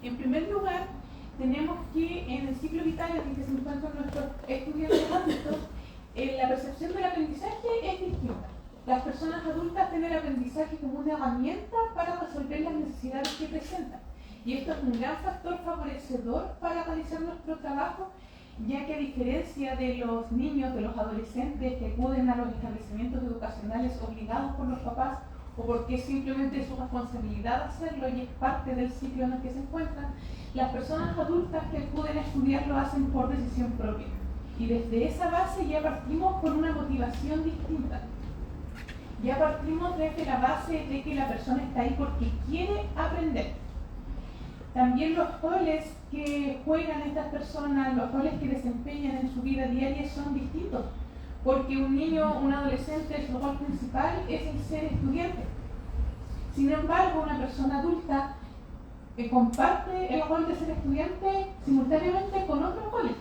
En primer lugar, tenemos que en el ciclo vital en el que se encuentran nuestros estudiantes adultos, la percepción del aprendizaje es distinta. Las personas adultas tienen el aprendizaje como una herramienta para resolver las necesidades que presentan. Y esto es un gran factor favorecedor para realizar nuestro trabajo, ya que a diferencia de los niños, de los adolescentes que acuden a los establecimientos educacionales obligados por los papás o porque simplemente es su responsabilidad hacerlo y es parte del ciclo en el que se encuentran, las personas adultas que acuden a estudiar lo hacen por decisión propia. Y desde esa base ya partimos con una motivación distinta. Ya partimos desde la base de que la persona está ahí porque quiere aprender. También los roles que juegan estas personas, los roles que desempeñan en su vida diaria son distintos. Porque un niño, un adolescente, su rol principal es el ser estudiante. Sin embargo, una persona adulta comparte el rol de ser estudiante simultáneamente con otros roles.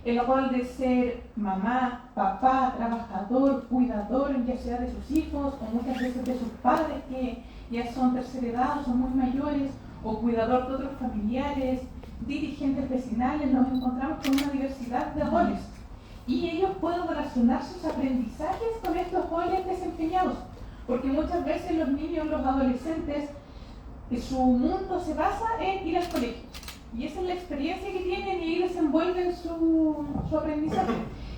El rol de ser mamá, papá, trabajador, cuidador, ya sea de sus hijos o muchas veces de sus padres que ya son tercera edad o son muy mayores, o cuidador de otros familiares, dirigentes vecinales. Nos encontramos con una diversidad de roles y ellos pueden relacionar sus aprendizajes con estos roles desempeñados, porque muchas veces los niños, los adolescentes, su mundo se basa en ir al colegio. Y esa es la experiencia que tienen y ahí desenvuelven su aprendizaje.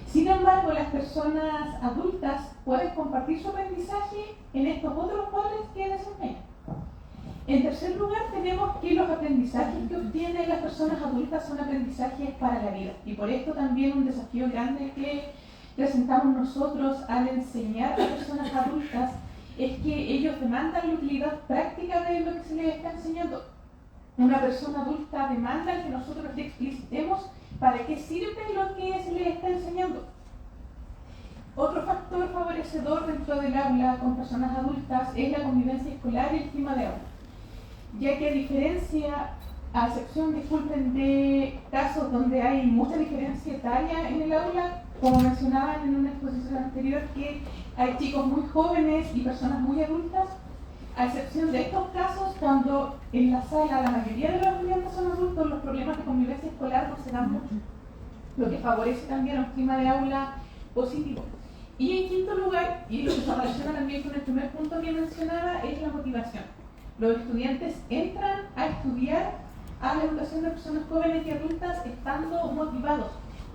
Sin embargo, las personas adultas pueden compartir su aprendizaje en estos otros roles que desempeñan. En tercer lugar, tenemos que los aprendizajes que obtienen las personas adultas son aprendizajes para la vida. Y por esto también un desafío grande que presentamos nosotros al enseñar a personas adultas es que ellos demandan la utilidad práctica de lo que se les está enseñando. Una persona adulta demanda que nosotros le explicitemos para qué sirve lo que se les está enseñando. Otro factor favorecedor dentro del aula con personas adultas es la convivencia escolar y el clima de aula, ya que a excepción, disculpen, de casos donde hay mucha diferencia etaria en el aula, como mencionaban en una exposición anterior, que hay chicos muy jóvenes y personas muy adultas. A excepción de estos casos, cuando en la sala la mayoría de los estudiantes son adultos, los problemas de convivencia escolar no se dan mucho, lo que favorece también un clima de aula positivo. Y en quinto lugar, y lo que se relaciona también con el primer punto que mencionaba, es la motivación. Los estudiantes entran a estudiar a la educación de personas jóvenes y adultas estando motivados,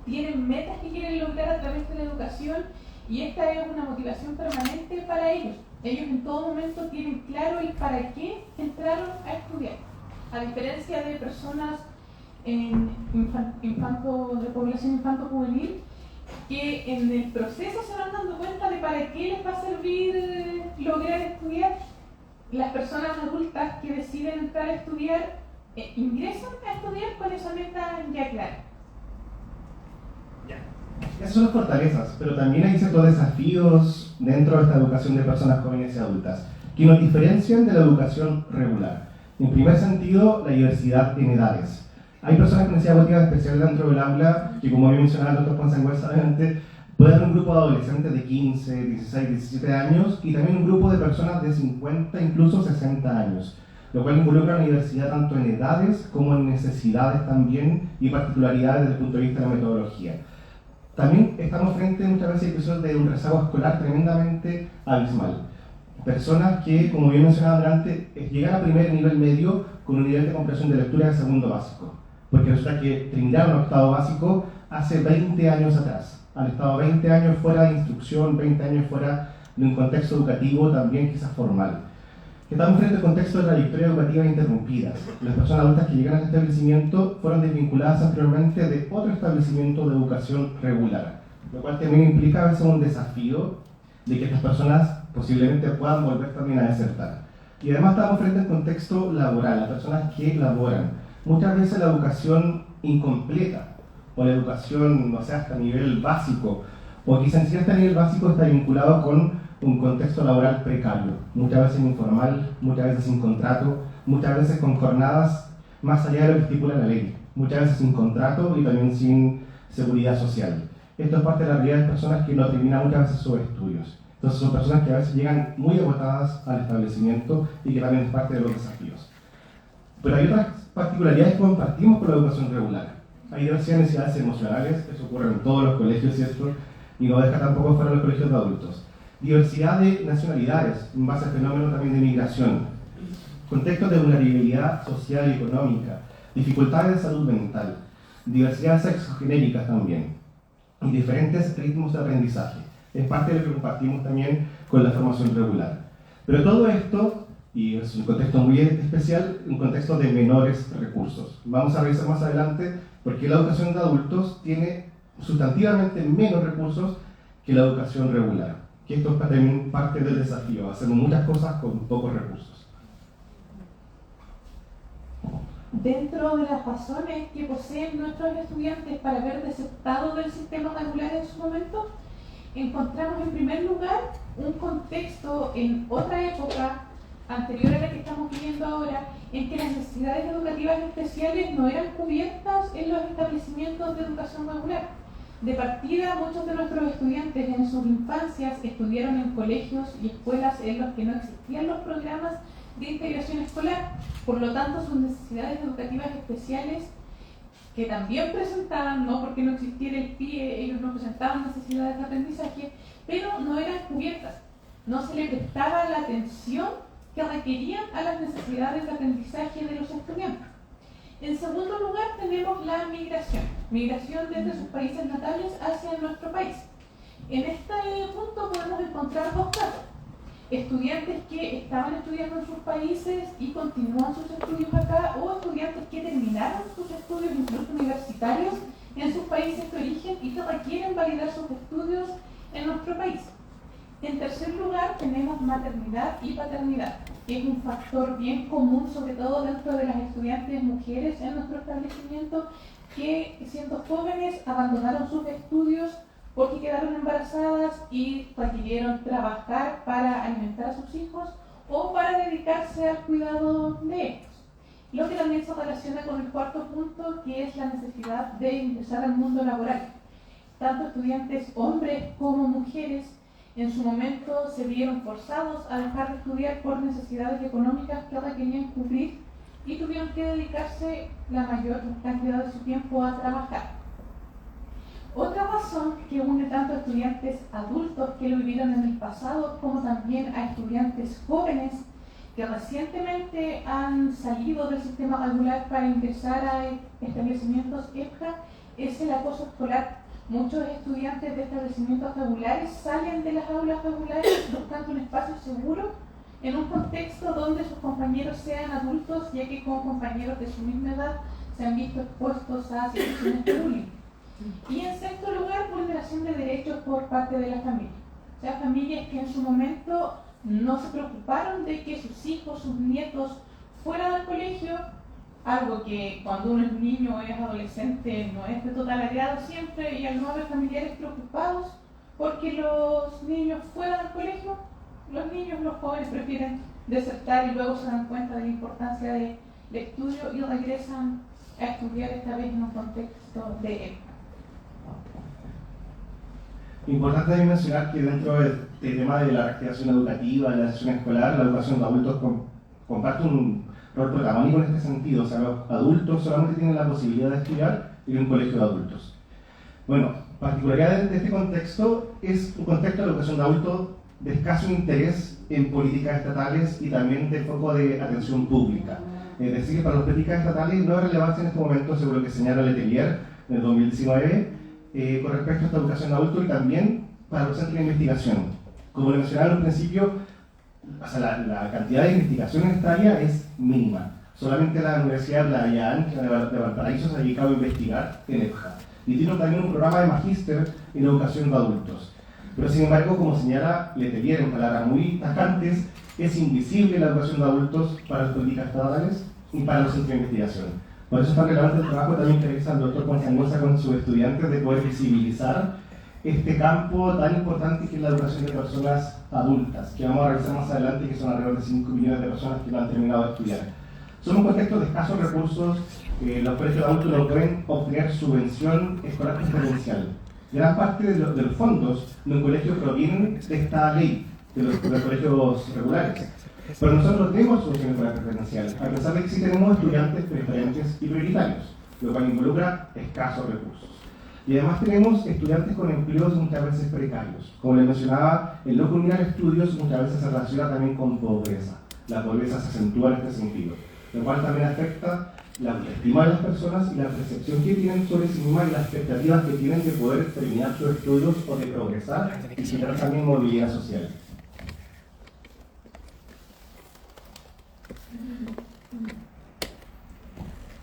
tienen metas que quieren lograr a través de la educación y esta es una motivación permanente para ellos. Ellos en todo momento tienen claro el para qué entraron a estudiar. A diferencia de personas de población infanto-juvenil, que en el proceso se van dando cuenta de para qué les va a servir lograr estudiar. Las personas adultas que deciden entrar a estudiar, ingresan a estudiar con esa meta ya clara. Esas son las fortalezas, pero también hay ciertos desafíos dentro de esta educación de personas jóvenes y adultas que nos diferencian de la educación regular. En primer sentido, la diversidad en edades. Hay personas con necesidad educativa especial dentro del aula que, como había mencionado el doctor Ponsanguel antes, puede haber un grupo de adolescentes de 15, 16, 17 años y también un grupo de personas de 50, incluso 60 años, lo cual involucra una diversidad tanto en edades como en necesidades también y particularidades desde el punto de vista de la metodología. También estamos frente muchas veces a episodios de un rezago escolar tremendamente abismal. Personas que, como bien mencionaba antes, llegan a primer nivel medio con un nivel de comprensión de lectura de segundo básico, porque resulta que terminaron octavo básico hace 20 años atrás. Han estado 20 años fuera de instrucción, 20 años fuera de un contexto educativo también quizás formal. Estamos frente al contexto de trayectorias educativas interrumpidas. Las personas adultas que llegan al establecimiento fueron desvinculadas anteriormente de otro establecimiento de educación regular, lo cual también implica a veces un desafío de que estas personas posiblemente puedan volver también a desertar. Y además estamos frente al contexto laboral, las personas que laboran. Muchas veces la educación incompleta, o la educación, no sé, hasta nivel básico, o quizás ni siquiera hasta nivel básico está vinculado con un contexto laboral precario, muchas veces informal, muchas veces sin contrato, muchas veces con jornadas más allá de lo que estipula la ley, muchas veces sin contrato y también sin seguridad social. Esto es parte de la realidad de personas que no terminan muchas veces sus estudios. Entonces son personas que a veces llegan muy agotadas al establecimiento y que también es parte de los desafíos. Pero hay otras particularidades que compartimos con la educación regular. Hay diversidad de necesidades emocionales, eso ocurre en todos los colegios, ¿cierto? Y no deja tampoco fuera los colegios de adultos. Diversidad de nacionalidades, en base al fenómeno también de migración. Contextos de vulnerabilidad social y económica, dificultades de salud mental, diversidades sexogenéricas también, y diferentes ritmos de aprendizaje. Es parte de lo que compartimos también con la formación regular. Pero todo esto, y es un contexto muy especial, un contexto de menores recursos. Vamos a revisar más adelante por qué la educación de adultos tiene sustantivamente menos recursos que la educación regular. Que esto es también parte del desafío, hacemos muchas cosas con pocos recursos. Dentro de las razones que poseen nuestros estudiantes para haber desertado del sistema regular en su momento, encontramos en primer lugar un contexto en otra época anterior a la que estamos viviendo ahora, en que las necesidades educativas especiales no eran cubiertas en los establecimientos de educación regular. De partida, muchos de nuestros estudiantes en sus infancias estudiaron en colegios y escuelas en los que no existían los programas de integración escolar. Por lo tanto, sus necesidades educativas especiales, que también presentaban, no porque no existiera el PIE, ellos no presentaban necesidades de aprendizaje, pero no eran cubiertas. No se le prestaba la atención que requerían a las necesidades de aprendizaje de los estudiantes. En segundo lugar, tenemos la migración desde sus países natales hacia nuestro país. En este punto podemos encontrar dos casos: estudiantes que estaban estudiando en sus países y continúan sus estudios acá, o estudiantes que terminaron sus estudios incluso universitarios en sus países de origen y que requieren validar sus estudios en nuestro país. En tercer lugar, tenemos maternidad y paternidad, que es un factor bien común, sobre todo dentro de las estudiantes mujeres en nuestro establecimiento, que siendo jóvenes abandonaron sus estudios porque quedaron embarazadas y requirieron trabajar para alimentar a sus hijos o para dedicarse al cuidado de ellos. Lo que también se relaciona con el cuarto punto, que es la necesidad de ingresar al mundo laboral. Tanto estudiantes hombres como mujeres en su momento se vieron forzados a dejar de estudiar por necesidades económicas que requerían cubrir y tuvieron que dedicarse la mayor cantidad de su tiempo a trabajar. Otra razón que une tanto a estudiantes adultos que lo vivieron en el pasado como también a estudiantes jóvenes que recientemente han salido del sistema regular para ingresar a establecimientos EPJA es el acoso escolar. Muchos estudiantes de establecimientos regulares salen de las aulas regulares buscando un espacio seguro en un contexto donde sus compañeros sean adultos, ya que como compañeros de su misma edad se han visto expuestos a situaciones de bullying. Y en sexto lugar, vulneración de derechos por parte de la familia. O sea, familias que en su momento no se preocuparon de que sus hijos, sus nietos fueran al colegio, algo que cuando uno es niño o es adolescente no es de total agrado siempre, y al no haber familiares preocupados porque los niños fueran al colegio, los jóvenes prefieren desertar y luego se dan cuenta de la importancia del estudio y regresan a estudiar esta vez en un contexto de época. Importante también mencionar que dentro del tema de la reactivación educativa, de la sesión escolar, la educación de adultos comparte un rol protagónico en este sentido. O sea, los adultos solamente tienen la posibilidad de estudiar en un colegio de adultos. Bueno, particularidad de este contexto es un contexto de educación de adultos de escaso interés en políticas estatales y también de foco de atención pública. Es decir, para las políticas estatales no hay relevancia en este momento, según lo que señala Letelier en el 2019, con respecto a esta educación de adultos y también para los centros de investigación. Como le mencionaba al principio, o sea, la cantidad de investigación en esta área es mínima. Solamente la Universidad de la IAN de Valparaíso se ha dedicado a investigar en EPJA. Y tiene también un programa de magíster en educación de adultos. Pero sin embargo, como señala Letelier en palabras muy tajantes, es invisible la educación de adultos para las políticas estatales y para los centros de investigación. Por eso es tan relevante el trabajo también que realiza el doctor Juan Sangosa con sus estudiantes de poder visibilizar este campo tan importante que es la educación de personas adultas, que vamos a revisar más adelante, que son alrededor de 5 millones de personas que no han terminado de estudiar. Son un contexto de escasos recursos, los colegios de adultos no pueden obtener subvención escolar preferencial. Gran parte de los fondos de un colegio provienen de esta ley, de los colegios regulares. Pero nosotros tenemos soluciones para preferenciales, a pesar de que sí tenemos estudiantes preferentes y prioritarios, lo cual involucra escasos recursos. Y además tenemos estudiantes con empleos muchas veces precarios. Como les mencionaba, el no culminar estudios muchas veces se relaciona también con pobreza. La pobreza se acentúa en este sentido, lo cual también afecta la autoestima de las personas y la percepción que tienen sobre sí mismas y las expectativas que tienen de poder terminar sus estudios o de progresar y tener también movilidad social.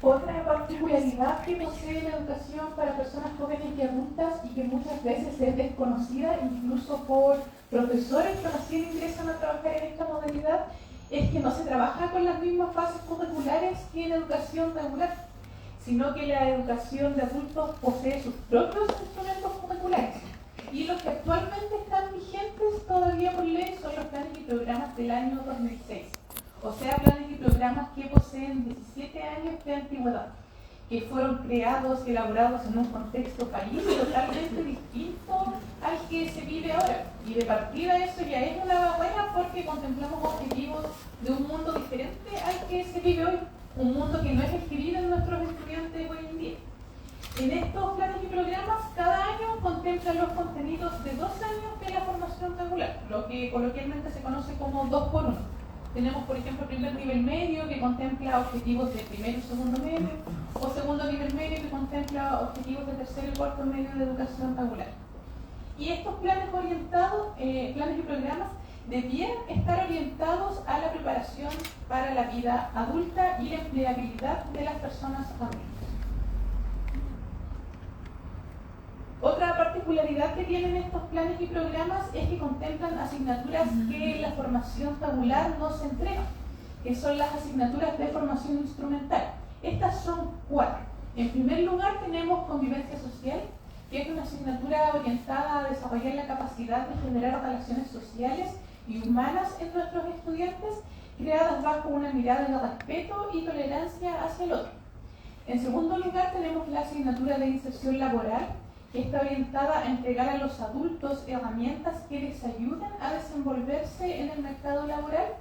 Otra particularidad que posee la educación para personas jóvenes y adultas y que muchas veces es desconocida incluso por profesores que recién ingresan a trabajar en esta modalidad es que no se trabaja con las mismas bases curriculares que en educación regular, sino que la educación de adultos posee sus propios instrumentos curriculares. Y los que actualmente están vigentes todavía por ley son los planes y programas del año 2006. O sea, planes y programas que poseen 17 años de antigüedad, que fueron creados y elaborados en un contexto país totalmente distinto al que se vive ahora. Y de partida eso ya es una buena porque contemplamos objetivos de un mundo diferente al que se vive hoy, un mundo que no es el que viven nuestros estudiantes hoy en día. En estos planes y programas, cada año contemplan los contenidos de 2 años de la formación regular, lo que coloquialmente se conoce como 2x1. Tenemos, por ejemplo, primer nivel medio, que contempla objetivos de primero y segundo medio, o segundo nivel medio, que contempla objetivos de tercero y cuarto medio de educación regular. Y estos planes planes y programas debían estar orientados a la preparación para la vida adulta y la empleabilidad de las personas adultas. Otra particularidad que tienen estos planes y programas es que contemplan asignaturas que en la formación tabular no se entregan, que son las asignaturas de formación instrumental. Estas son 4. En primer lugar tenemos convivencia social, que es una asignatura orientada a desarrollar la capacidad de generar relaciones sociales y humanas en nuestros estudiantes, creadas bajo una mirada de respeto y tolerancia hacia el otro. En segundo lugar tenemos la asignatura de inserción laboral, que está orientada a entregar a los adultos herramientas que les ayuden a desenvolverse en el mercado laboral.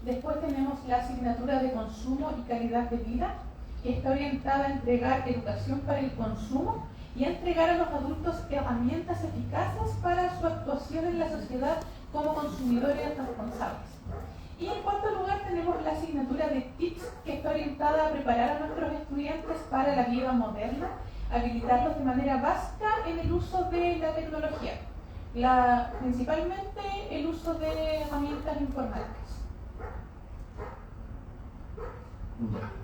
Después tenemos la asignatura de consumo y calidad de vida, que está orientada a entregar educación para el consumo y a entregar a los adultos herramientas eficaces para su actuación en la sociedad como consumidores responsables. Y en cuarto lugar tenemos la asignatura de TICS, que está orientada a preparar a nuestros estudiantes para la vida moderna, habilitarlos de manera básica en el uso de la tecnología, principalmente el uso de herramientas informáticas.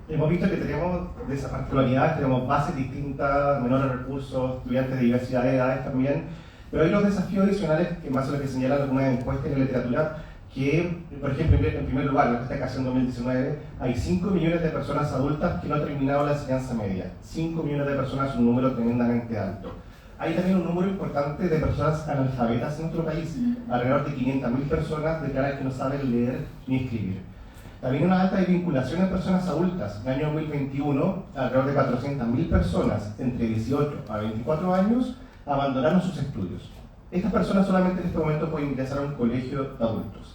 Hemos visto que tenemos de esas particularidades, tenemos bases distintas, menores recursos, estudiantes de diversidad de edades también, pero hay los desafíos adicionales que más a lo que señalan algunas encuestas en la literatura, que, por ejemplo, en primer lugar, en esta ocasión 2019, hay 5 millones de personas adultas que no han terminado la enseñanza media. 5 millones de personas es un número tremendamente alto. Hay también un número importante de personas analfabetas en nuestro país. Alrededor de 500.000 personas declaran que no saben leer ni escribir. También una alta vinculación en personas adultas. En el año 2021, alrededor de 400.000 personas entre 18 a 24 años abandonaron sus estudios. Estas personas solamente en este momento pueden ingresar a un colegio de adultos.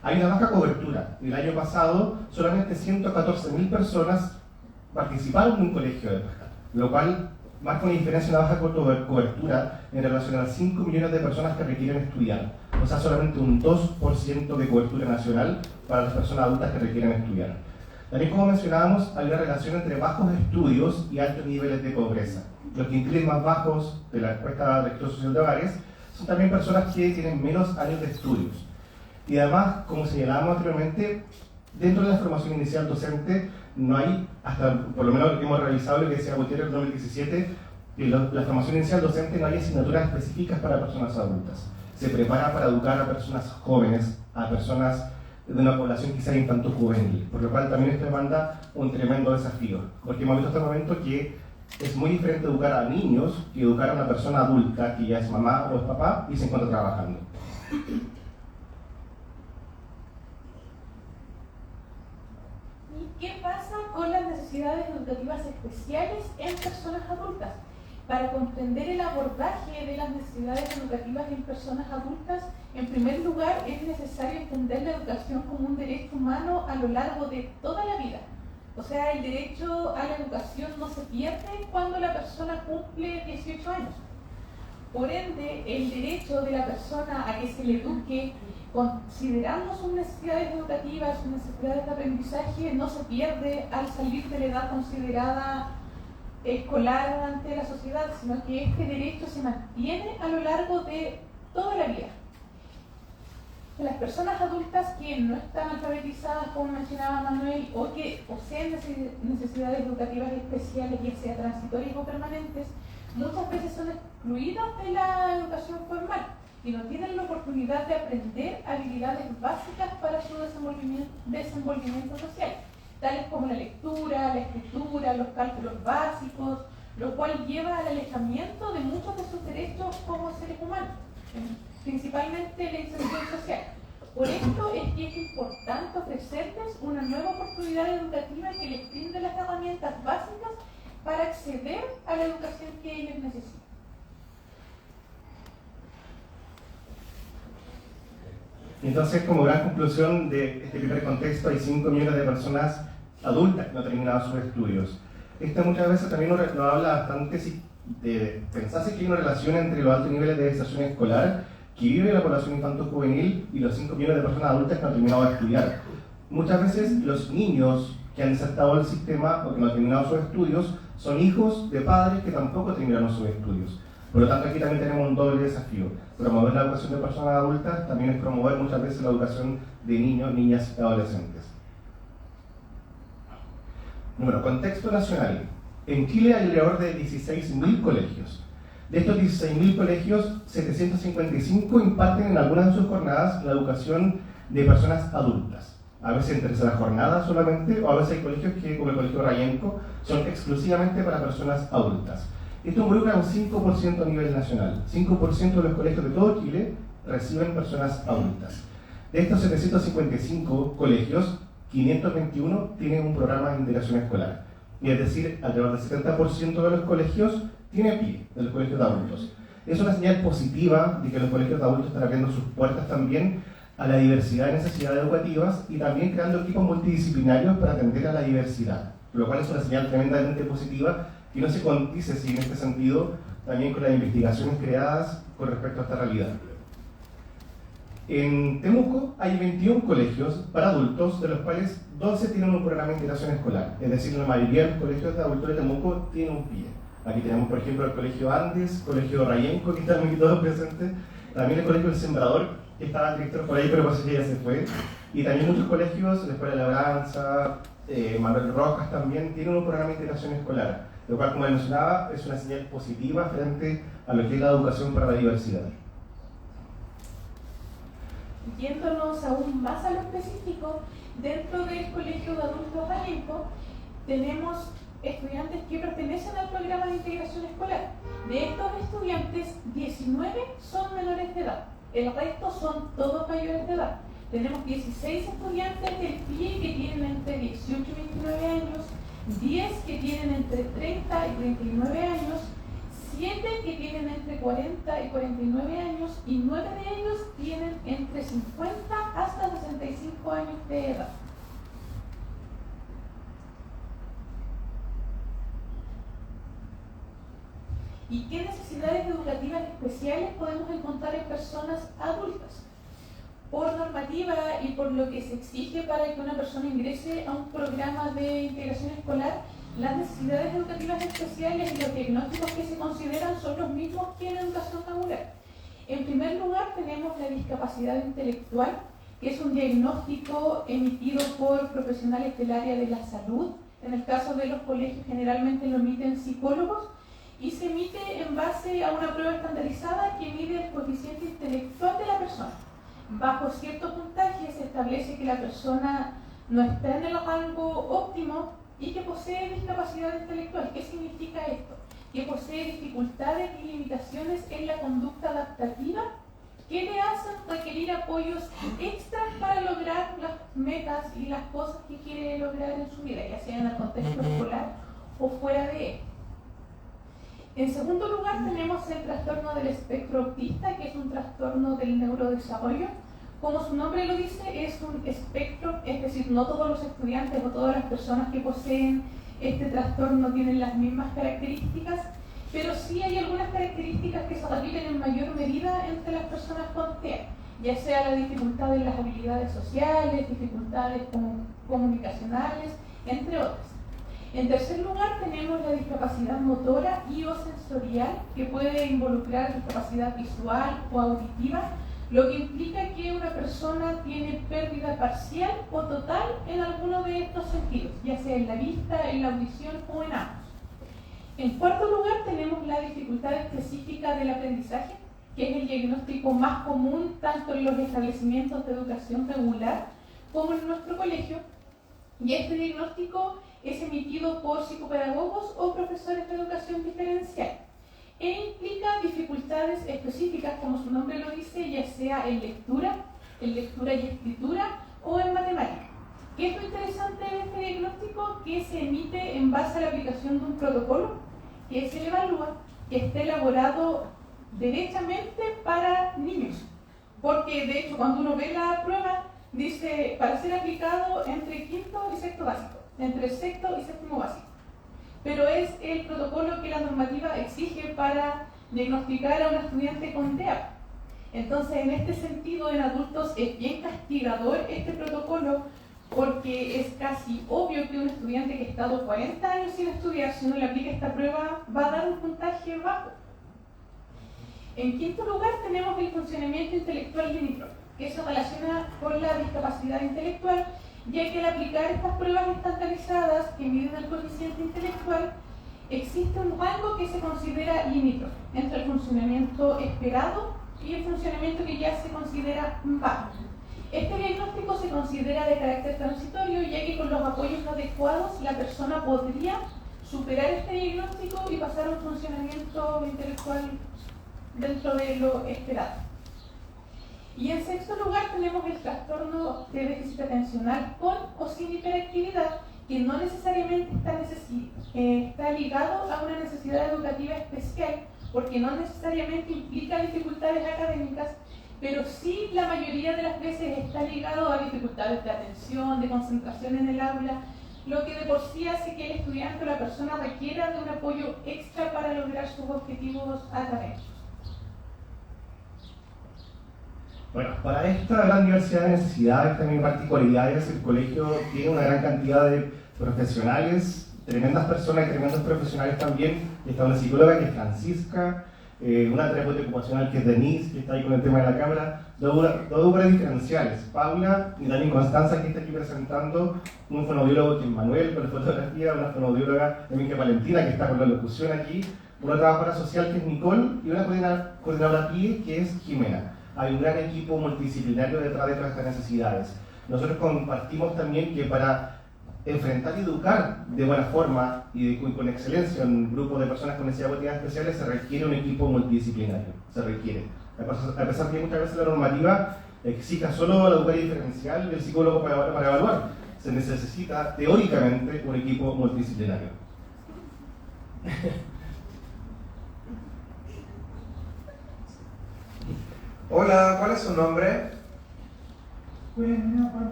Hay una baja cobertura. El año pasado, solamente 114.000 personas participaron en un colegio de pesca, lo cual marca una diferencia, una baja cobertura en relación a las 5 millones de personas que requieren estudiar. O sea, solamente un 2% de cobertura nacional para las personas adultas que requieren estudiar. También, como mencionábamos, hay una relación entre bajos estudios y altos niveles de pobreza. Los quintiles más bajos de la encuesta de Registro Social de Hogares son también personas que tienen menos años de estudios. Y además, como señalábamos anteriormente, dentro de la formación inicial docente no hay, hasta por lo menos lo que hemos revisado, lo que decía Gutiérrez en 2017, la formación inicial docente no hay asignaturas específicas para personas adultas. Se prepara para educar a personas jóvenes, a personas de una población quizá infanto-juvenil, por lo cual también esto demanda un tremendo desafío, porque hemos visto hasta el momento que es muy diferente educar a niños que educar a una persona adulta que ya es mamá o es papá y se encuentra trabajando. ¿Y qué pasa con las necesidades educativas especiales en personas adultas? Para comprender el abordaje de las necesidades educativas en personas adultas, en primer lugar es necesario entender la educación como un derecho humano a lo largo de toda la vida. O sea, el derecho a la educación no se pierde cuando la persona cumple 18 años. Por ende, el derecho de la persona a que se le eduque, considerando sus necesidades educativas, sus necesidades de aprendizaje, no se pierde al salir de la edad considerada escolar ante la sociedad, sino que este derecho se mantiene a lo largo de toda la vida. Las personas adultas que no están alfabetizadas, como mencionaba Manuel, o que poseen necesidades educativas especiales, ya sea transitorias o permanentes, muchas veces son excluidas de la educación formal y no tienen la oportunidad de aprender habilidades básicas para su desenvolvimiento social, tales como la lectura, la escritura, los cálculos básicos, lo cual lleva al alejamiento de muchos de sus derechos como seres humanos, principalmente la inserción social. Por esto es que es importante ofrecerles una nueva oportunidad educativa que les brinde las herramientas básicas para acceder a la educación que ellos necesitan. Entonces, como gran conclusión de este primer contexto, hay 5 millones de personas adultas que no han terminado sus estudios. Esto muchas veces también nos habla bastante de pensarse que hay una relación entre los altos niveles de deserción escolar que vive la población infanto-juvenil y los 5 millones de personas adultas que no han terminado de estudiar. Muchas veces los niños que han desertado del sistema o que no han terminado sus estudios son hijos de padres que tampoco terminaron sus estudios. Por lo tanto, aquí también tenemos un doble desafío. Promover la educación de personas adultas también es promover muchas veces la educación de niños, niñas y adolescentes. Bueno, contexto nacional. En Chile hay alrededor de 16.000 colegios. De estos 16.000 colegios, 755 imparten en algunas de sus jornadas la educación de personas adultas. A veces en tercera jornada solamente, o a veces hay colegios que, como el Colegio Rayenco, son exclusivamente para personas adultas. Esto involucra un 5% a nivel nacional. 5% de los colegios de todo Chile reciben personas adultas. De estos 755 colegios, 521 tienen un programa de integración escolar. Y es decir, alrededor del 70% de los colegios tiene pie, de los colegios de adultos. Es una señal positiva de que los colegios de adultos están abriendo sus puertas también a la diversidad de necesidades educativas y también creando equipos multidisciplinarios para atender a la diversidad, lo cual es una señal tremendamente positiva que no se condice, si en este sentido, también con las investigaciones creadas con respecto a esta realidad. En Temuco hay 21 colegios para adultos, de los cuales 12 tienen un programa de integración escolar, es decir, la mayoría de los colegios de adultos de Temuco tienen un pie. Aquí tenemos, por ejemplo, el Colegio Andes, Colegio Rayenco, que están todos presentes, también el Colegio El Sembrador, que estaba el director por ahí, pero parece que ya se fue, y también muchos colegios, la Escuela de Labranza, Manuel Rojas también, tienen un programa de integración escolar, lo cual, como mencionaba, es una señal positiva frente a lo que es la educación para la diversidad. Yéndonos aún más a lo específico, dentro del Colegio de Adultos Rayenco tenemos estudiantes que pertenecen al programa de integración escolar. De estos estudiantes, 19 son menores de edad, el resto son todos mayores de edad. Tenemos 16 estudiantes del PIE que tienen entre 18 y 29 años, 10 que tienen entre 30 y 39 años, 7 que tienen entre 40 y 49 años y 9 de ellos tienen entre 50 hasta 65 años de edad. ¿Y qué necesidades educativas especiales podemos encontrar en personas adultas? Por normativa y por lo que se exige para que una persona ingrese a un programa de integración escolar, las necesidades educativas especiales y los diagnósticos que se consideran son los mismos que en educación regular. En primer lugar, tenemos la discapacidad intelectual, que es un diagnóstico emitido por profesionales del área de la salud. En el caso de los colegios, generalmente lo emiten psicólogos, y se emite en base a una prueba estandarizada que mide el coeficiente intelectual de la persona. Bajo cierto puntaje se establece que la persona no está en el rango óptimo y que posee discapacidad intelectual. ¿Qué significa esto? Que posee dificultades y limitaciones en la conducta adaptativa que le hacen requerir apoyos extras para lograr las metas y las cosas que quiere lograr en su vida, ya sea en el contexto escolar o fuera de él. En segundo lugar tenemos el trastorno del espectro autista, que es un trastorno del neurodesarrollo. Como su nombre lo dice, es un espectro, es decir, no todos los estudiantes o todas las personas que poseen este trastorno tienen las mismas características, pero sí hay algunas características que se repiten en mayor medida entre las personas con TEA, ya sea la dificultad en las habilidades sociales, dificultades comunicacionales, entre otras. En tercer lugar tenemos la discapacidad motora y o sensorial, que puede involucrar discapacidad visual o auditiva, lo que implica que una persona tiene pérdida parcial o total en alguno de estos sentidos, ya sea en la vista, en la audición o en ambos. En cuarto lugar tenemos la dificultad específica del aprendizaje, que es el diagnóstico más común tanto en los establecimientos de educación regular como en nuestro colegio, y este diagnóstico es emitido por psicopedagogos o profesores de educación diferencial e implica dificultades específicas, como su nombre lo dice, ya sea en lectura y escritura o en matemática. ¿Qué es lo interesante de este diagnóstico? Que se emite en base a la aplicación de un protocolo que se evalúa, que esté elaborado derechamente para niños, porque de hecho cuando uno ve la prueba dice para ser aplicado entre quinto y sexto básico, entre sexto y séptimo básico, pero es el protocolo que la normativa exige para diagnosticar a un estudiante con TEA. Entonces, en este sentido, en adultos es bien castigador este protocolo, porque es casi obvio que un estudiante que ha estado 40 años sin estudiar, si uno le aplica esta prueba, va a dar un puntaje bajo. En quinto lugar tenemos el funcionamiento intelectual limítrofe, que se relaciona con la discapacidad intelectual, ya que al aplicar estas pruebas estandarizadas que miden el coeficiente intelectual, existe un rango que se considera limítrofe entre el funcionamiento esperado y el funcionamiento que ya se considera bajo. Este diagnóstico se considera de carácter transitorio, ya que con los apoyos adecuados la persona podría superar este diagnóstico y pasar a un funcionamiento intelectual dentro de lo esperado. Y en sexto lugar tenemos el trastorno de déficit atencional con o sin hiperactividad, que no necesariamente está ligado a una necesidad educativa especial, porque no necesariamente implica dificultades académicas, pero sí la mayoría de las veces está ligado a dificultades de atención, de concentración en el aula, lo que de por sí hace que el estudiante o la persona requiera de un apoyo extra para lograr sus objetivos académicos. Bueno, para esta gran diversidad de necesidades, también particularidades, el colegio tiene una gran cantidad de profesionales, tremendas personas y tremendos profesionales también. Está una psicóloga que es Francisca, una terapeuta ocupacional que es Denise, que está ahí con el tema de la cámara, dos educadoras diferenciales, Paula y también Constanza, que está aquí presentando, un fonoaudiólogo que es Manuel con la fotografía, una fonoaudióloga también que es Valentina, que está con la locución aquí, una trabajadora social que es Nicole y una coordinadora PIE que es Jimena. Hay un gran equipo multidisciplinario detrás de todas estas necesidades. Nosotros compartimos también que para enfrentar y educar de buena forma y con excelencia en un grupo de personas con necesidades cotidianas especiales se requiere un equipo multidisciplinario. Se requiere. A pesar de que muchas veces la normativa exija solo la educación diferencial y el psicólogo para evaluar, se necesita teóricamente un equipo multidisciplinario. Hola, ¿cuál es su nombre?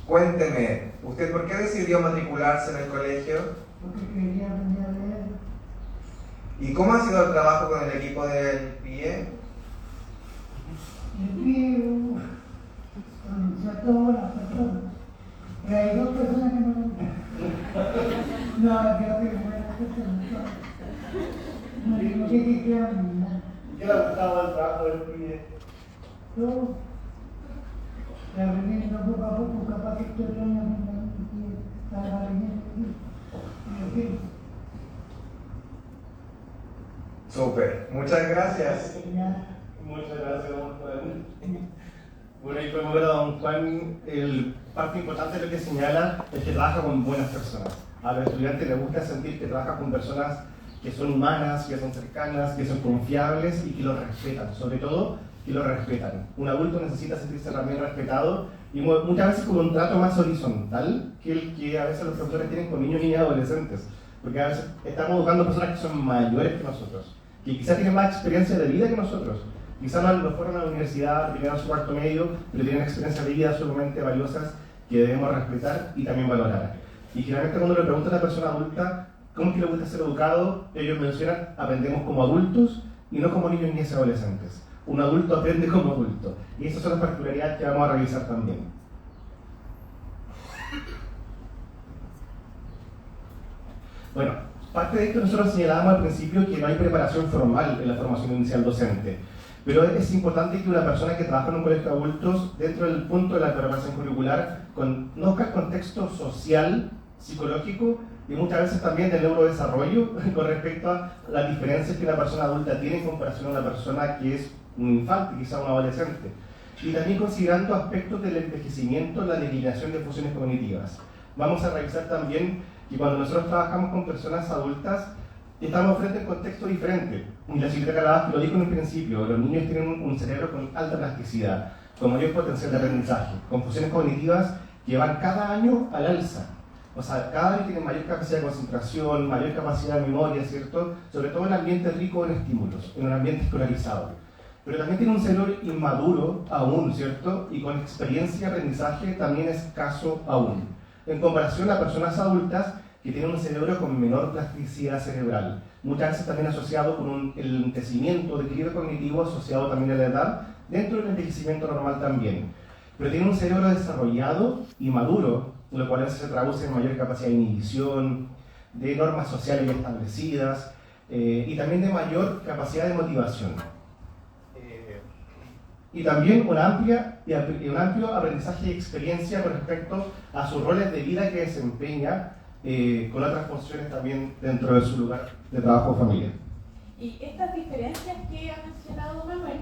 Cuénteme, ¿usted por qué decidió matricularse en el colegio? Porque quería aprender a leer. ¿Y cómo ha sido el trabajo con el equipo del PIE? El pie conoció a todas las personas. Pero hay dos personas que no lo no, creo que buenas personas. No digo que quisieran nada. ¿Qué le ha gustado el trabajo del PIE? Todo. Aprendiendo poco a poco, capaz que estoy aprendiendo y estaba aprendiendo aquí. Súper, muchas gracias. Muchas gracias, don Juan. Bueno, y podemos ver a don Juan, parte importante de lo que señala es que trabaja con buenas personas. A los estudiantes les gusta sentir que trabaja con personas que son humanas, que son cercanas, que son confiables y que lo respetan, sobre todo que lo respetan. Un adulto necesita sentirse también respetado y muchas veces con un trato más horizontal que el que a veces los profesores tienen con niños y adolescentes. porque a veces estamos educando personas que son mayores que nosotros, que quizás tienen más experiencia de vida que nosotros. Quizás no fueron a la universidad, terminaron su cuarto medio, pero tienen experiencias de vida sumamente valiosas que debemos respetar y también valorar. Y generalmente cuando le preguntan a una persona adulta cómo es que le gusta ser educado, ellos mencionan aprendemos como adultos y no como niños ni adolescentes. Un adulto aprende como adulto. Y esas son las particularidades que vamos a revisar también. Bueno, parte de esto nosotros señalábamos al principio que no hay preparación formal en la formación inicial docente. Pero es importante que una persona que trabaja en un colegio de adultos, dentro del punto de la preparación curricular, conozca el contexto social, psicológico y muchas veces también del neurodesarrollo con respecto a las diferencias que una persona adulta tiene en comparación a una persona que es un infante, quizá un adolescente. Y también considerando aspectos del envejecimiento, la declinación de funciones cognitivas. Vamos a revisar también que cuando nosotros trabajamos con personas adultas, estamos frente a un contexto diferente. Y la secretaria Calabás lo dijo en un principio, los niños tienen un cerebro con alta plasticidad, con mayor potencial de aprendizaje, con funciones cognitivas que van cada año al alza. O sea, cada año tienen mayor capacidad de concentración, mayor capacidad de memoria, ¿cierto? Sobre todo en ambientes ricos en estímulos, en un ambiente escolarizado. Pero también tiene un cerebro inmaduro aún, ¿cierto? Y con experiencia de aprendizaje también escaso aún. En comparación a personas adultas que tienen un cerebro con menor plasticidad cerebral, muchas veces también asociado con el envejecimiento, declive cognitivo asociado también a la edad, dentro del envejecimiento normal también. Pero tienen un cerebro desarrollado y maduro, lo cual se traduce en mayor capacidad de inhibición, de normas sociales establecidas y también de mayor capacidad de motivación. Y también un amplio aprendizaje y experiencia con respecto a sus roles de vida que desempeña con otras funciones también dentro de su lugar de trabajo o familia. Y estas diferencias que ha mencionado Manuel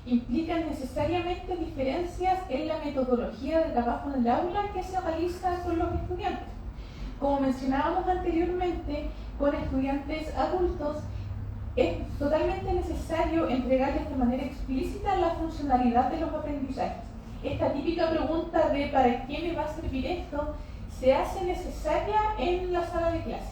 implican necesariamente diferencias en la metodología de trabajo en el aula que se realiza con los estudiantes. Como mencionábamos anteriormente, con estudiantes adultos es totalmente necesario entregarles de manera explícita la funcionalidad de los aprendizajes. Esta típica pregunta de ¿para qué me va a servir esto? Se hace necesaria en la sala de clase.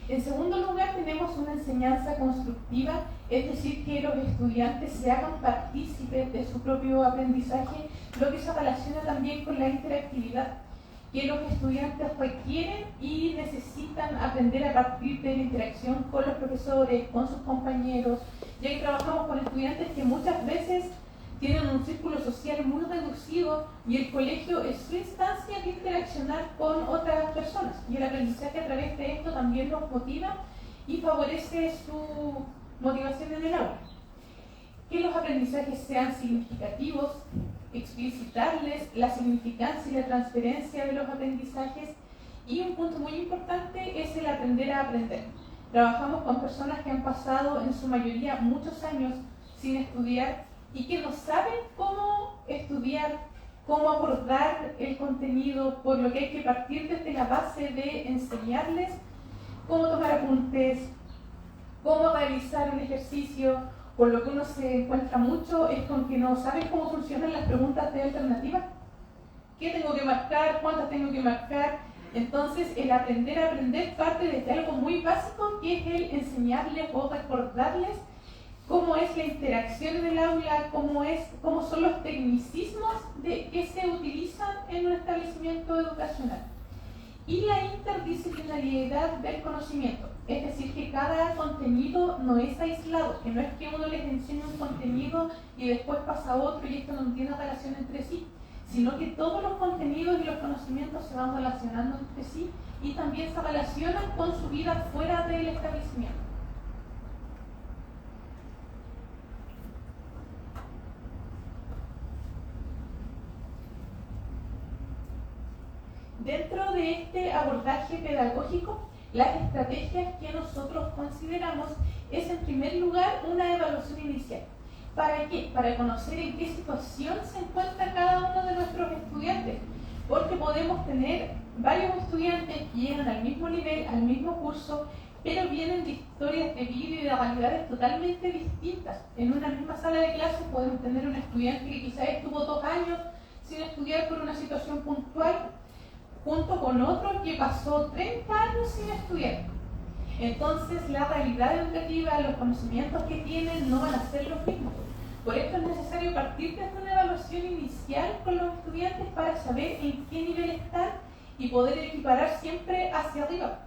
En segundo lugar, tenemos una enseñanza constructiva, es decir, que los estudiantes se hagan partícipes de su propio aprendizaje, lo que se relaciona también con la interactividad, que los estudiantes requieren y necesitan aprender a partir de la interacción con los profesores, con sus compañeros, ya que trabajamos con estudiantes que muchas veces tienen un círculo social muy reducido y el colegio es su instancia de interaccionar con otras personas. Y el aprendizaje a través de esto también los motiva y favorece su motivación en el aula. Que los aprendizajes sean significativos, explicitarles la significancia y la transferencia de los aprendizajes. Y un punto muy importante es el aprender a aprender. Trabajamos con personas que han pasado en su mayoría muchos años sin estudiar y que no saben cómo estudiar, cómo abordar el contenido, por lo que hay que partir desde la base de enseñarles cómo tomar apuntes, cómo realizar un ejercicio. Por lo que uno se encuentra mucho es con que no saben cómo funcionan las preguntas de alternativa. ¿Qué tengo que marcar? ¿Cuántas tengo que marcar? Entonces, el aprender a aprender parte desde algo muy básico, que es el enseñarles o recordarles cómo es la interacción en el aula, cómo son los tecnicismos que se utilizan en un establecimiento educacional. Y la interdisciplinariedad del conocimiento, es decir, que cada contenido no es aislado, que no es que uno les enseñe un contenido y después pasa a otro y esto no tiene relación entre sí, sino que todos los contenidos y los conocimientos se van relacionando entre sí y también se relacionan con su vida fuera del establecimiento. Dentro de este abordaje pedagógico, las estrategias que nosotros consideramos es en primer lugar una evaluación inicial. ¿Para qué? Para conocer en qué situación se encuentra cada uno de nuestros estudiantes, porque podemos tener varios estudiantes que llegan al mismo nivel, al mismo curso, pero vienen de historias de vida y de realidades totalmente distintas. En una misma sala de clases podemos tener un estudiante que quizás estuvo 2 años sin estudiar por una situación puntual, junto con otro que pasó 30 años sin estudiar. Entonces la realidad educativa, los conocimientos que tienen no van a ser los mismos. Por esto es necesario partir desde una evaluación inicial con los estudiantes para saber en qué nivel están y poder equiparar siempre hacia arriba.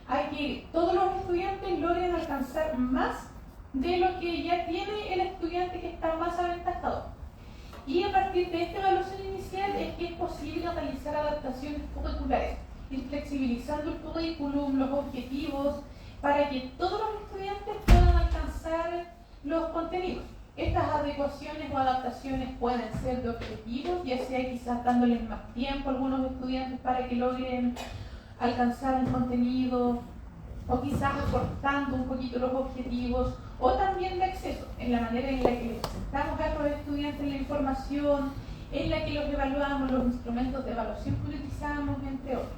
Hay que todos los estudiantes logren alcanzar más de lo que ya tiene el estudiante que está más aventajado. Y a partir de esta evaluación inicial es que es posible realizar adaptaciones curriculares, ir flexibilizando el currículum, los objetivos, para que todos los estudiantes puedan alcanzar los contenidos. Estas adecuaciones o adaptaciones pueden ser de objetivos, ya sea quizás dándoles más tiempo a algunos estudiantes para que logren alcanzar un contenido, o quizás acortando un poquito los objetivos, o también de acceso, en la manera en la que les presentamos a los estudiantes la información, en la que los evaluamos, los instrumentos de evaluación que utilizamos, entre otros.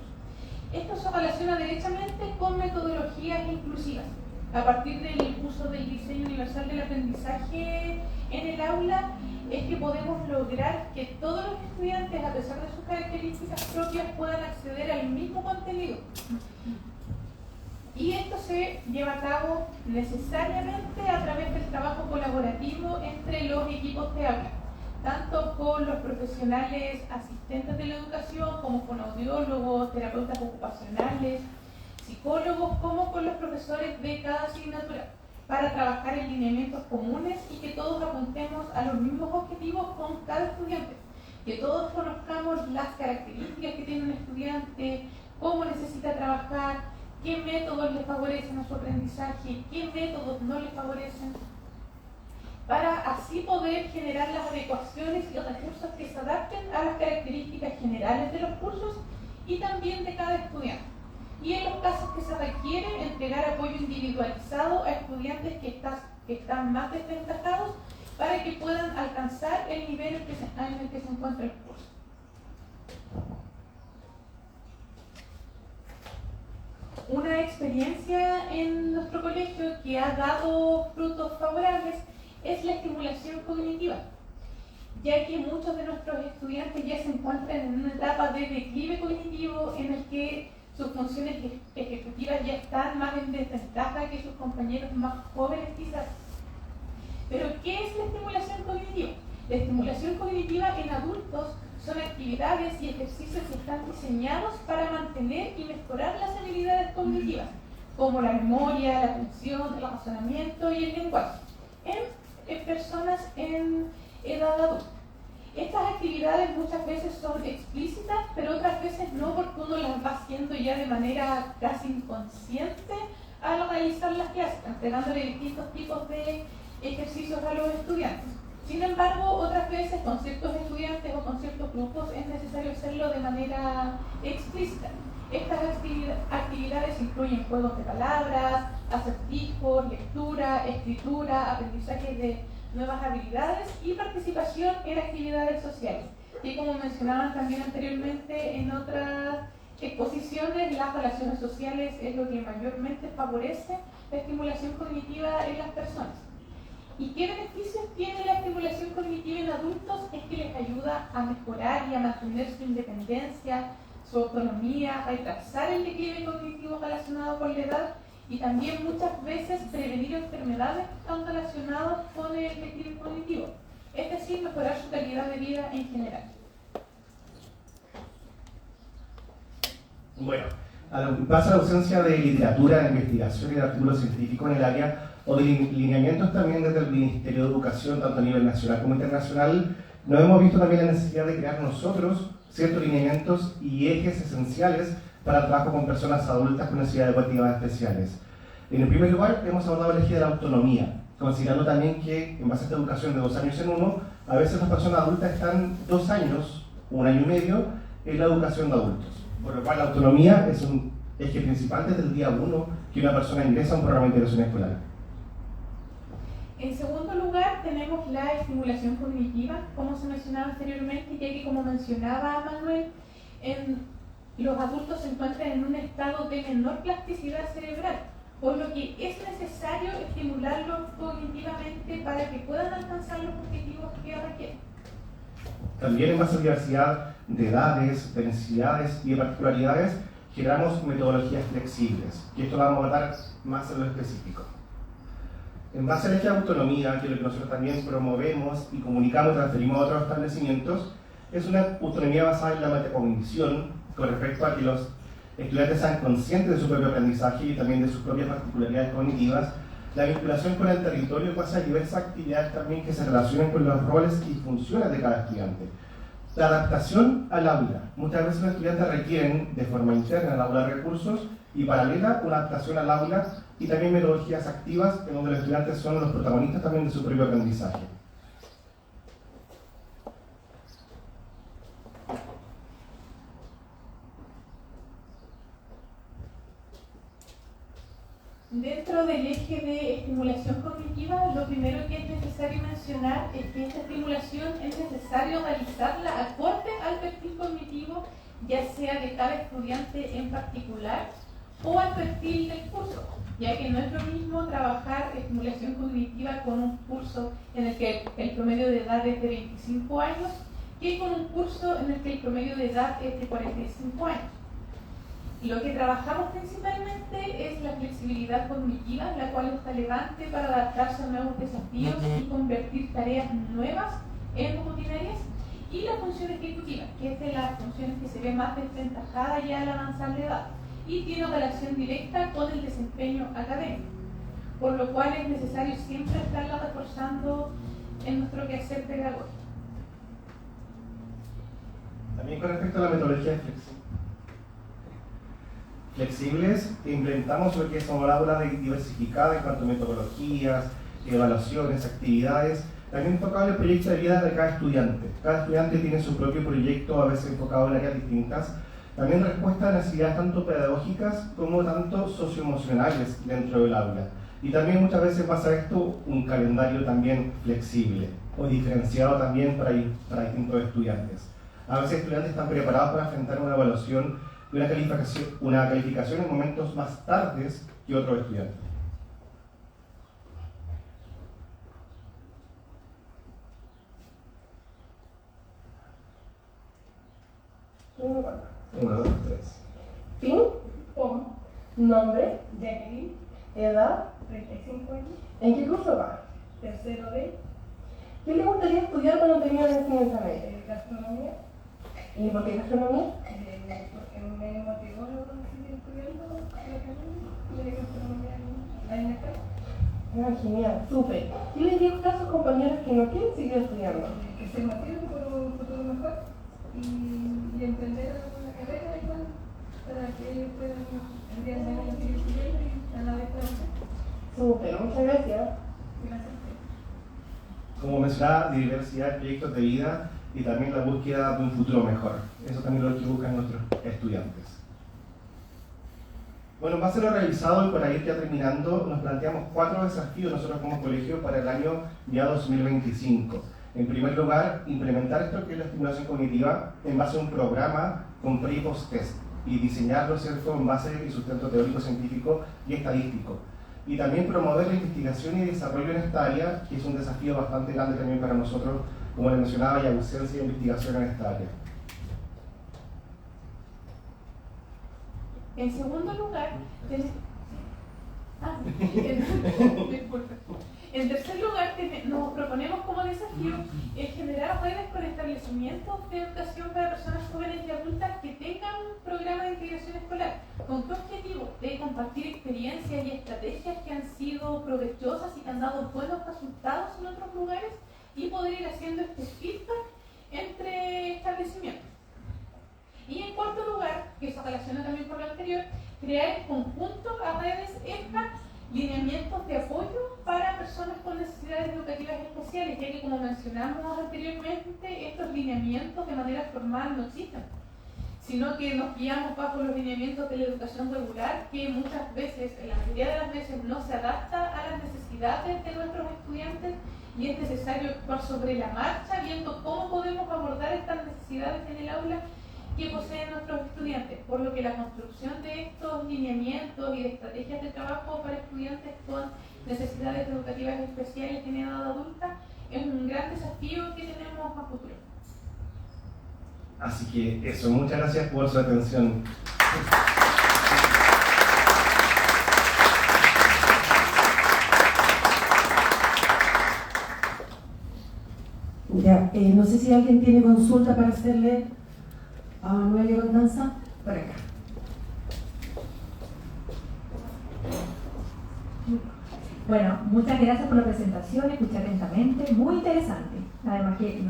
Esto se relaciona derechamente con metodologías inclusivas. A partir del uso del diseño universal del aprendizaje en el aula, es que podemos lograr que todos los estudiantes, a pesar de sus características propias, puedan acceder al mismo contenido. Y esto se lleva a cabo necesariamente a través del trabajo colaborativo entre los equipos de aula, tanto con los profesionales asistentes de la educación, como con audiólogos, terapeutas ocupacionales, psicólogos, como con los profesores de cada asignatura, para trabajar en lineamientos comunes y que todos apuntemos a los mismos objetivos con cada estudiante, que todos conozcamos las características que tiene un estudiante, cómo necesita trabajar, qué métodos le favorecen a su aprendizaje, qué métodos no le favorecen, para así poder generar las adecuaciones y recursos que se adapten a las características generales de los cursos y también de cada estudiante. Y en los casos que se requiere, entregar apoyo individualizado a estudiantes que están más desventajados para que puedan alcanzar el nivel en el que se encuentra el curso. Una experiencia en nuestro colegio que ha dado frutos favorables es la estimulación cognitiva, ya que muchos de nuestros estudiantes ya se encuentran en una etapa de declive cognitivo en el que sus funciones ejecutivas ya están más en desventaja que sus compañeros más jóvenes quizás. Pero ¿qué es la estimulación cognitiva? La estimulación cognitiva en adultos son actividades y ejercicios que están diseñados para mantener y mejorar las habilidades cognitivas, como la memoria, la atención, el razonamiento y el lenguaje, en personas en edad adulta. Estas actividades muchas veces son explícitas, pero otras veces no, porque uno las va haciendo ya de manera casi inconsciente al realizar las clases, entregándole distintos tipos de ejercicios a los estudiantes. Sin embargo, otras veces con ciertos estudiantes o con ciertos grupos es necesario hacerlo de manera explícita. Estas actividades incluyen juegos de palabras, acertijos, lectura, escritura, aprendizaje de nuevas habilidades y participación en actividades sociales. Y como mencionaban también anteriormente en otras exposiciones, las relaciones sociales es lo que mayormente favorece la estimulación cognitiva en las personas. ¿Y qué beneficios tiene la estimulación cognitiva en adultos? Es que les ayuda a mejorar y a mantener su independencia, su autonomía, a retrasar el declive cognitivo relacionado con la edad y también muchas veces prevenir enfermedades que están relacionadas con el declive cognitivo, es decir, mejorar su calidad de vida en general. Bueno, pasa la ausencia de literatura, de investigación y de artículos científicos en el área o de lineamientos también desde el Ministerio de Educación, tanto a nivel nacional como internacional. Nos hemos visto también la necesidad de crear nosotros ciertos lineamientos y ejes esenciales para el trabajo con personas adultas con necesidades educativas especiales. En el primer lugar, hemos abordado el eje de la autonomía, considerando también que en base a esta educación de 2 años en 1, a veces las personas adultas están 2 años, 1 año y medio, en la educación de adultos. Por lo cual la autonomía es un eje principal desde el día 1 que una persona ingresa a un programa de integración escolar. En segundo lugar, tenemos la estimulación cognitiva, como se mencionaba anteriormente, ya que como mencionaba Manuel, los adultos se encuentran en un estado de menor plasticidad cerebral, por lo que es necesario estimularlos cognitivamente para que puedan alcanzar los objetivos que requieren. También en base a diversidad de edades, de necesidades y de particularidades, generamos metodologías flexibles, y esto lo vamos a tratar más en lo específico. En base a la eje de autonomía, que es lo que nosotros también promovemos y comunicamos y transferimos a otros establecimientos, es una autonomía basada en la metacognición con respecto a que los estudiantes sean conscientes de su propio aprendizaje y también de sus propias particularidades cognitivas, la vinculación con el territorio en base a diversas actividades también que se relacionan con los roles y funciones de cada estudiante. La adaptación al aula. Muchas veces los estudiantes requieren de forma interna el aula de recursos y paralela una adaptación al aula y también metodologías activas en donde los estudiantes son los protagonistas también de su propio aprendizaje. Dentro del eje de estimulación cognitiva, lo primero que es necesario mencionar es que esta estimulación es necesario realizarla acorde al perfil cognitivo, ya sea de cada estudiante en particular o al perfil del curso, ya que no es lo mismo trabajar estimulación cognitiva con un curso en el que el promedio de edad es de 25 años que con un curso en el que el promedio de edad es de 45 años. Lo que trabajamos principalmente es la flexibilidad cognitiva, la cual es relevante para adaptarse a nuevos desafíos y convertir tareas nuevas en rutinarias, y la función ejecutiva, que es de las funciones que se ve más desventajada ya al avanzar de edad y tiene relación directa con el desempeño académico, por lo cual es necesario siempre estarla reforzando en nuestro quehacer pedagógico. También con respecto a la metodología flexibles, implementamos lo que es una aula diversificada en cuanto a metodologías, evaluaciones, actividades, también enfocado en el proyecto de vida de cada estudiante. Cada estudiante tiene su propio proyecto, a veces enfocado en áreas distintas. También respuesta a necesidades tanto pedagógicas como tanto socioemocionales dentro del aula. Y también muchas veces pasa esto un calendario también flexible o diferenciado también para distintos estudiantes. A veces estudiantes están preparados para enfrentar una evaluación y una calificación en momentos más tardes que otros estudiantes. Uno, dos, tres. Fin, nombre, Jacqueline, edad, 35 años, ¿en qué curso va? tercero de ¿Qué le gustaría estudiar cuando termine la enseñanza media? gastronomía, ¿Y por qué gastronomía? porque me motivó seguir estudiando la gastronomía en la casa, Ah, genial, súper. ¿Qué le diría a sus compañeros que no quieren seguir estudiando? que se motiven por un futuro mejor y emprender una carrera igual para que ellos puedan el día de mañana seguir estudiando y a la vez trabajar. Súper, muchas gracias. Gracias. Como mencionaba, diversidad de proyectos de vida y también la búsqueda de un futuro mejor. Eso también es lo que buscan nuestros estudiantes. Bueno, en base a lo revisado y para ir ya terminando, nos planteamos 4 desafíos nosotros como colegio para el año ya 2025. En primer lugar, implementar esto que es la estimulación cognitiva en base a un programa con pre y post test y diseñarlo, ¿cierto?, en base a sustento teórico, científico y estadístico. Y también promover la investigación y desarrollo en esta área, que es un desafío bastante grande también para nosotros, como les mencionaba, y ausencia de investigación en esta área. En segundo lugar, en tercer lugar, nos proponemos como desafío el generar redes con establecimientos de educación para personas jóvenes y adultas que tengan un programa de integración escolar. ¿Con qué objetivo? De compartir experiencias y estrategias que han sido provechosas y que han dado buenos resultados en otros lugares y poder ir haciendo este feedback entre establecimientos. Y en cuarto lugar, que se relaciona también con lo anterior, crear en conjunto a redes ESPA lineamientos de apoyo para personas con necesidades educativas especiales, ya que como mencionamos anteriormente, estos lineamientos de manera formal no existen, sino que nos guiamos bajo los lineamientos de la educación regular, que muchas veces, en la mayoría de las veces, no se adapta a las necesidades de nuestros estudiantes y es necesario actuar sobre la marcha, viendo cómo podemos abordar estas necesidades en el aula que poseen nuestros estudiantes, por lo que la construcción de estos lineamientos y de estrategias de trabajo para estudiantes con necesidades educativas especiales en edad adulta es un gran desafío que tenemos a futuro. Así que eso, muchas gracias por su atención. Ya, no sé si alguien tiene consulta para hacerle a Manuel y Constanza. Por acá. Bueno, muchas gracias por la presentación, escuché atentamente, muy interesante. Además que,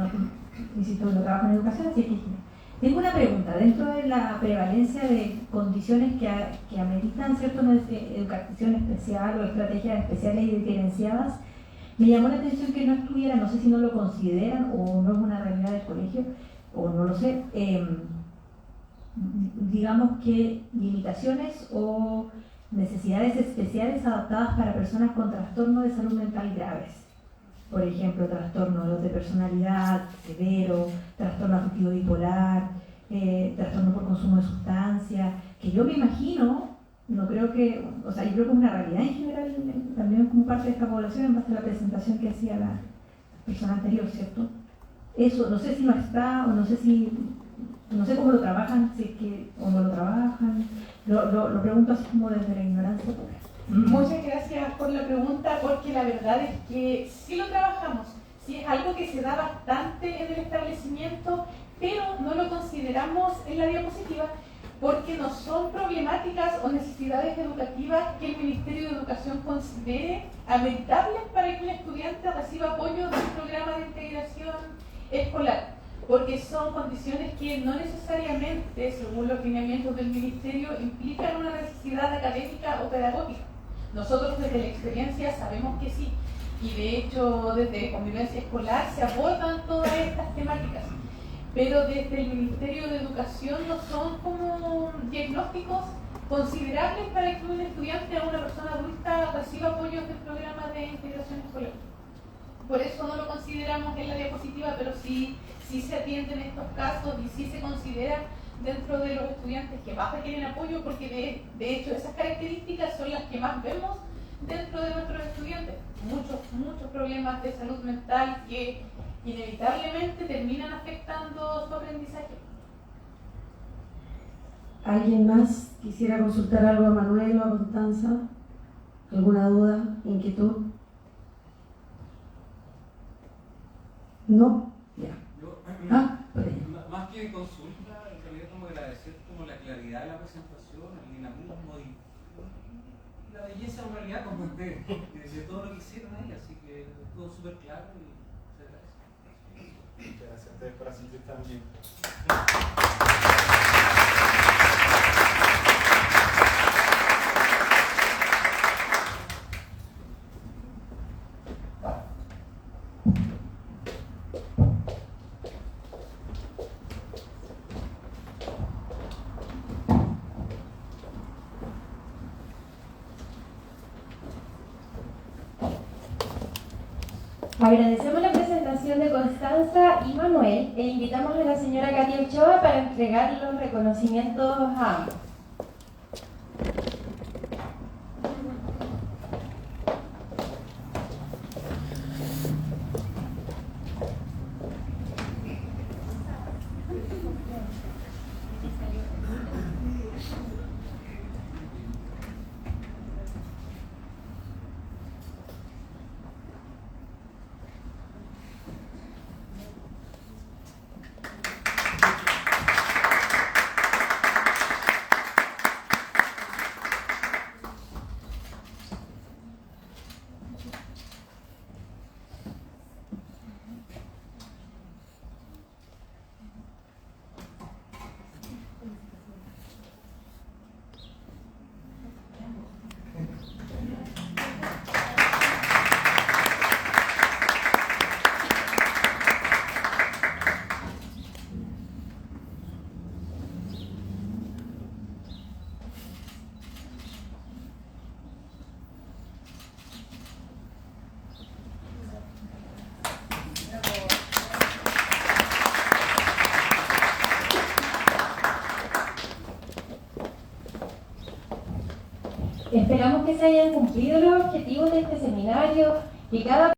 insisto, no trabajo en educación, así que tengo una pregunta. Dentro de la prevalencia de condiciones que ameritan, ¿cierto?, una educación especial o estrategias especiales y diferenciadas, me llamó la atención que no estuviera, no sé si no lo consideran o no es una realidad del colegio, o no lo sé, digamos que limitaciones o necesidades especiales adaptadas para personas con trastornos de salud mental graves. Por ejemplo, trastorno de personalidad severo, trastorno afectivo bipolar, trastorno por consumo de sustancias, que yo me imagino, no creo que, o sea, yo creo que es una realidad en general, también como parte de esta población, en base a la presentación que hacía la persona anterior, ¿cierto? Eso, no sé si no está, o no sé si, no sé cómo lo trabajan, si es que, o no lo trabajan, lo pregunto así como desde la ignorancia pura. Muchas gracias por la pregunta, porque la verdad es que sí lo trabajamos, sí es algo que se da bastante en el establecimiento, pero no lo consideramos en la diapositiva porque no son problemáticas o necesidades educativas que el Ministerio de Educación considere ameritables para que un estudiante reciba apoyo de un programa de integración escolar, porque son condiciones que no necesariamente, según los lineamientos del Ministerio, implican una necesidad académica o pedagógica. Nosotros desde la experiencia sabemos que sí, y de hecho desde Convivencia Escolar se abordan todas estas temáticas, pero desde el Ministerio de Educación no son como diagnósticos considerables para que un estudiante o una persona adulta reciba apoyo del programa de integración escolar. Por eso no lo consideramos en la diapositiva, pero sí se atienden estos casos y sí se considera dentro de los estudiantes que más requieren apoyo, porque de hecho esas características son las que más vemos dentro de nuestros estudiantes. Muchos problemas de salud mental que inevitablemente terminan afectando su aprendizaje. ¿Alguien más quisiera consultar algo a Manuel o a Constanza? ¿Alguna duda, inquietud? ¿No? Ya. Por ahí. Más que consulta, en realidad como agradecer como la claridad de la presentación, el dinamismo y la belleza en realidad como de todo lo que hicieron ahí, así que todo súper claro y muchas gracias. Muchas gracias a ustedes por asistir también. Agradecemos la presentación de Constanza y Manuel e invitamos a la señora Katia Ochoa para entregar los reconocimientos a ambos. Esperamos que se hayan cumplido los objetivos de este seminario y cada